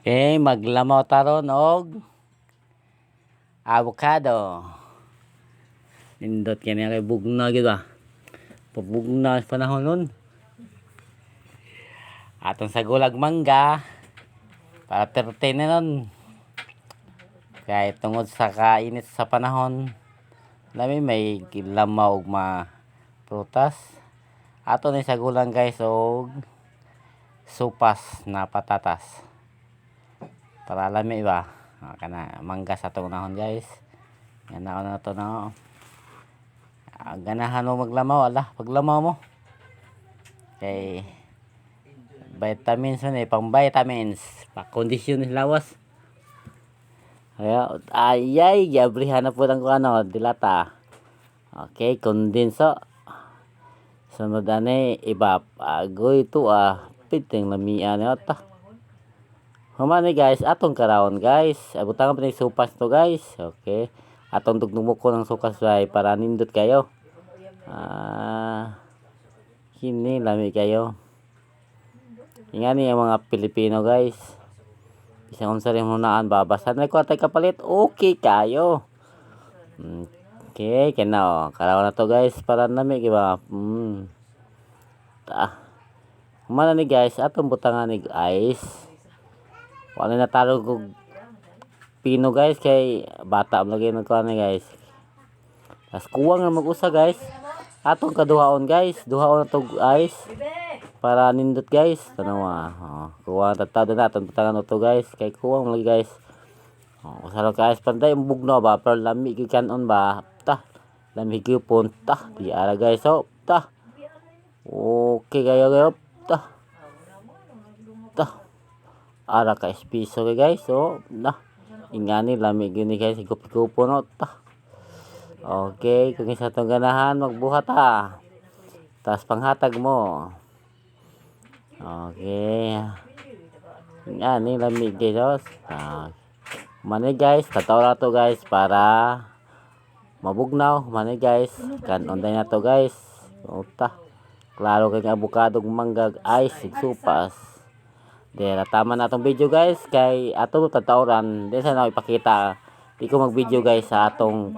Maglamaw taron og avocado. Nindot kini kay bugna gyud ba. Pabugna sa panahon nun. Atong sagulag mangga para pertin na nun. Kay tungod sa kainit sa panahon, lami may lamaw og prutas. Ato ni sagulang guys og supas na patatas. Para lami ba. Kana mangga sa atong nahon guys. Ganaon na to na. Ganahan mo maglamaw ala, paglamaw mo. Kay vitamins man pang vitamins, pa kondisyon ni lawas. Ayay, gabrihan na po ng dilata. Okay, kondenso. Sunod ani iba agoy to piting lamian ni ata. Humani guys, atong karawon guys. Abutangan pa ni supas to guys. Okay. Atong tugtugmo ko ng sukas ay para nindot kayo. Kini lami kayo. Ingani ang mga Pilipino guys. Isang unsa rin hunaan babasan na ko atay kapalit. Okay kayo. Okay, kena karawon na to guys para nami kiba. Humana ni guys, atong butangan ni ice. Wala na tarog og pino guys kay bata lagi nagkuan ni guys. Tas kuwang na mag-usa guys. Atong kaduhaon guys, duhaon na to ice para nindot guys. Tanawa. Kuwang tatado na atong butangan to guys kay kuwang lagi guys. Usalo guys panday bugno ba pero lami gyud kanon ba. Lami gyud punta. Di ara guys Okay kayo ara ka espiso guys ingani lami gyud ni guys igup-igupo no Okay, kung isa tong ganahan magbuhat tas panghatag mo. Okay, ingani lami guys mani guys tataw to guys para mabugnaw mani guys kanon day na to guys klaro kay avocado mangga ice supas. Dera tama na atong video guys kay ato tatawran di sa na ipakita di ko mag video guys sa atong